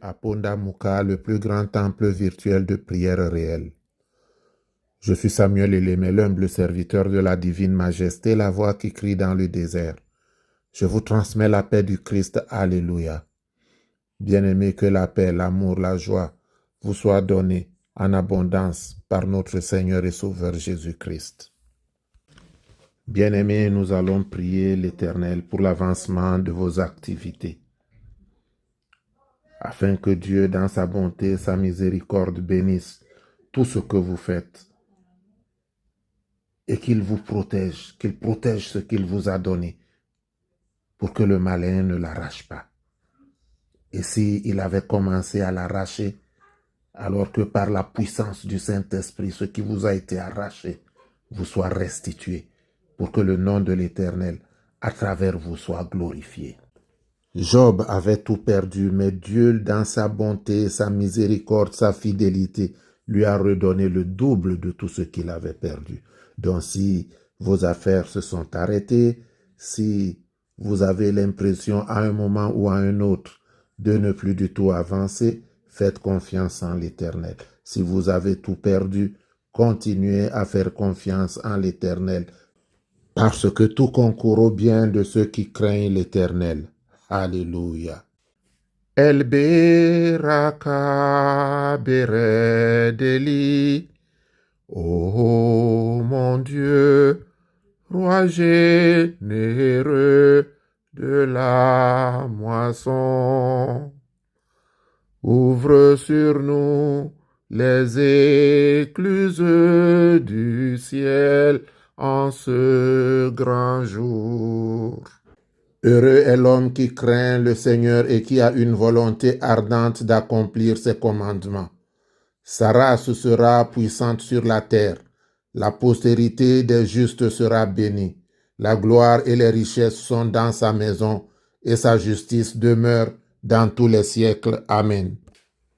à Pondamuka, le plus grand temple virtuel de prière réelle. Je suis Samuel Elémé, l'humble serviteur de la divine majesté, la voix qui crie dans le désert. Je vous transmets la paix du Christ. Alléluia. Bien-aimés, que la paix, l'amour, la joie vous soient donnés en abondance par notre Seigneur et Sauveur Jésus-Christ. Bien-aimés, nous allons prier l'Éternel pour l'avancement de vos activités, afin que Dieu, dans sa bonté et sa miséricorde, bénisse tout ce que vous faites et qu'il vous protège, qu'il protège ce qu'il vous a donné pour que le malin ne l'arrache pas. Et s'il avait commencé à l'arracher, alors que par la puissance du Saint-Esprit, ce qui vous a été arraché vous soit restitué, pour que le nom de l'Éternel, à travers vous, soit glorifié. Job avait tout perdu, mais Dieu, dans sa bonté, sa miséricorde, sa fidélité, lui a redonné le double de tout ce qu'il avait perdu. Donc si vos affaires se sont arrêtées, si vous avez l'impression à un moment ou à un autre de ne plus du tout avancer, faites confiance en l'Éternel. Si vous avez tout perdu, continuez à faire confiance en l'Éternel, parce que tout concourt au bien de ceux qui craignent l'Éternel. Alléluia. El Beraka Beredeli. Ô mon Dieu, roi généreux de la moisson, ouvre sur nous les écluses du ciel en ce grand jour. Heureux est l'homme qui craint le Seigneur et qui a une volonté ardente d'accomplir ses commandements. Sa race sera puissante sur la terre. La postérité des justes sera bénie. La gloire et les richesses sont dans sa maison et sa justice demeure dans tous les siècles. Amen.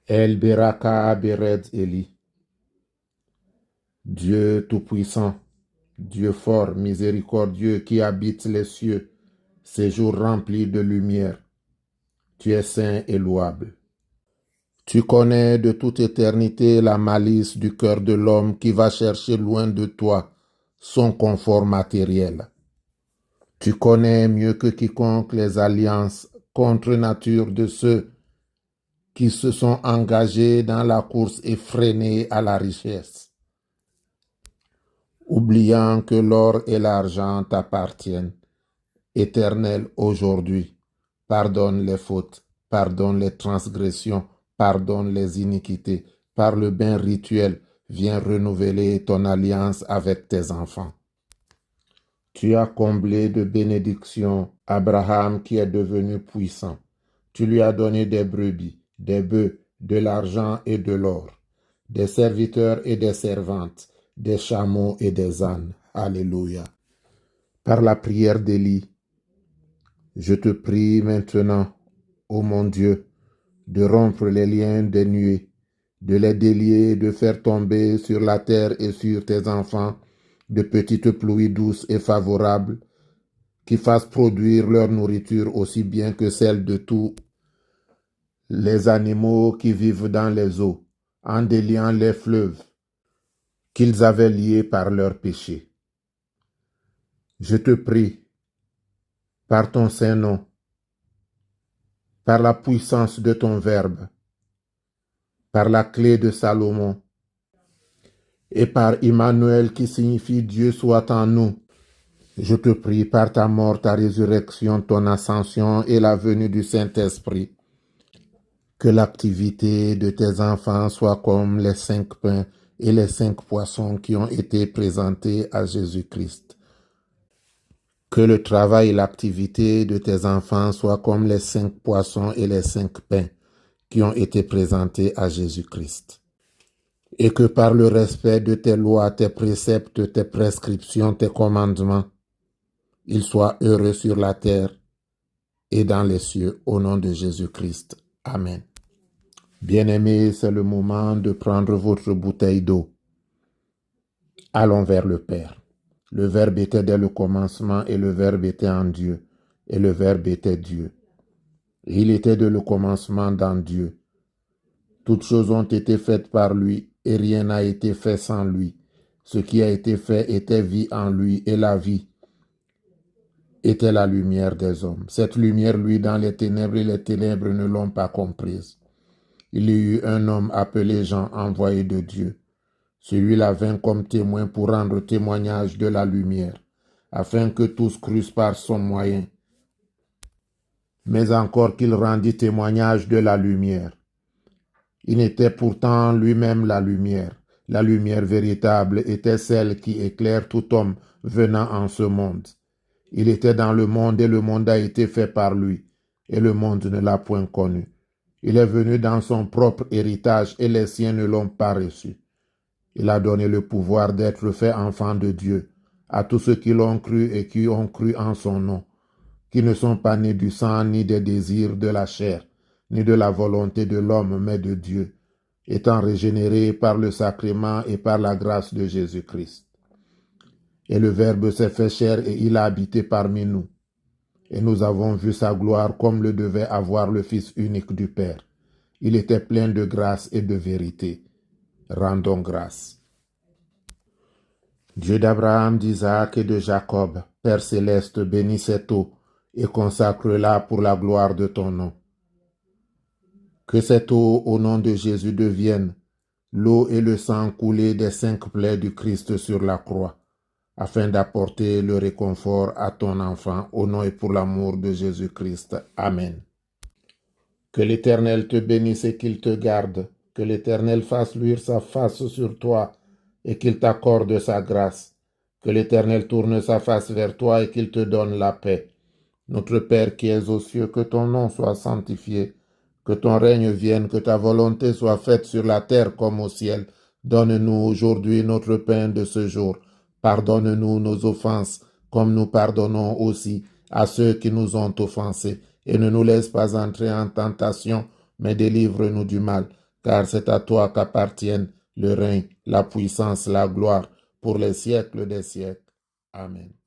El Beraka Bered Eli. Dieu Tout-Puissant, Dieu fort, miséricordieux qui habite les cieux, séjour rempli de lumière. Tu es saint et louable. Tu connais de toute éternité la malice du cœur de l'homme qui va chercher loin de toi son confort matériel. Tu connais mieux que quiconque les alliances contre nature de ceux qui se sont engagés dans la course effrénée à la richesse, oubliant que l'or et l'argent t'appartiennent. Éternel, aujourd'hui, pardonne les fautes, pardonne les transgressions, pardonne les iniquités. Par le bain rituel, viens renouveler ton alliance avec tes enfants. Tu as comblé de bénédictions Abraham qui est devenu puissant. Tu lui as donné des brebis, des bœufs, de l'argent et de l'or, des serviteurs et des servantes, des chameaux et des ânes. Alléluia. Par la prière d'Élie, je te prie maintenant, ô mon Dieu, de rompre les liens des nuées, de les délier, de faire tomber sur la terre et sur tes enfants de petites pluies douces et favorables, qui fassent produire leur nourriture aussi bien que celle de tous les animaux qui vivent dans les eaux, en déliant les fleuves qu'ils avaient liés par leurs péchés. Je te prie, par ton saint nom, par la puissance de ton Verbe, par la clé de Salomon, et par Emmanuel qui signifie Dieu soit en nous. Je te prie par ta mort, ta résurrection, ton ascension et la venue du Saint-Esprit, que l'activité de tes enfants soit comme les 5 pains et les 5 poissons qui ont été présentés à Jésus-Christ. Que le travail et l'activité de tes enfants soient comme les 5 poissons et les 5 pains qui ont été présentés à Jésus-Christ. Et que par le respect de tes lois, tes préceptes, tes prescriptions, tes commandements, ils soient heureux sur la terre et dans les cieux, au nom de Jésus-Christ. Amen. Bien-aimés, c'est le moment de prendre votre bouteille d'eau. Allons vers le Père. Le Verbe était dès le commencement et le Verbe était en Dieu et le Verbe était Dieu. Il était dès le commencement dans Dieu. Toutes choses ont été faites par lui, et rien n'a été fait sans lui. Ce qui a été fait était vie en lui, et la vie était la lumière des hommes. Cette lumière, lui, dans les ténèbres, et les ténèbres ne l'ont pas comprise. Il y eut un homme appelé Jean, envoyé de Dieu. Celui-là vint comme témoin pour rendre témoignage de la lumière, afin que tous crussent par son moyen. Mais encore qu'il rendit témoignage de la lumière. Il était pourtant lui-même la lumière. La lumière véritable était celle qui éclaire tout homme venant en ce monde. Il était dans le monde et le monde a été fait par lui, et le monde ne l'a point connu. Il est venu dans son propre héritage et les siens ne l'ont pas reçu. Il a donné le pouvoir d'être fait enfant de Dieu à tous ceux qui l'ont cru et qui ont cru en son nom, qui ne sont pas nés du sang, ni des désirs de la chair, ni de la volonté de l'homme, mais de Dieu, étant régénérés par le sacrement et par la grâce de Jésus-Christ. Et le Verbe s'est fait chair et il a habité parmi nous. Et nous avons vu sa gloire comme le devait avoir le Fils unique du Père. Il était plein de grâce et de vérité. Rendons grâce. Dieu d'Abraham, d'Isaac et de Jacob, Père céleste, bénis cette eau et consacre-la pour la gloire de ton nom. Que cette eau, au nom de Jésus, devienne l'eau et le sang coulé des 5 plaies du Christ sur la croix, afin d'apporter le réconfort à ton enfant, au nom et pour l'amour de Jésus-Christ. Amen. Que l'Éternel te bénisse et qu'il te garde, que l'Éternel fasse luire sa face sur toi et qu'il t'accorde sa grâce, que l'Éternel tourne sa face vers toi et qu'il te donne la paix. Notre Père qui es aux cieux, que ton nom soit sanctifié, que ton règne vienne, que ta volonté soit faite sur la terre comme au ciel. Donne-nous aujourd'hui notre pain de ce jour. Pardonne-nous nos offenses, comme nous pardonnons aussi à ceux qui nous ont offensés. Et ne nous laisse pas entrer en tentation, mais délivre-nous du mal, car c'est à toi qu'appartiennent le règne, la puissance, la gloire, pour les siècles des siècles. Amen.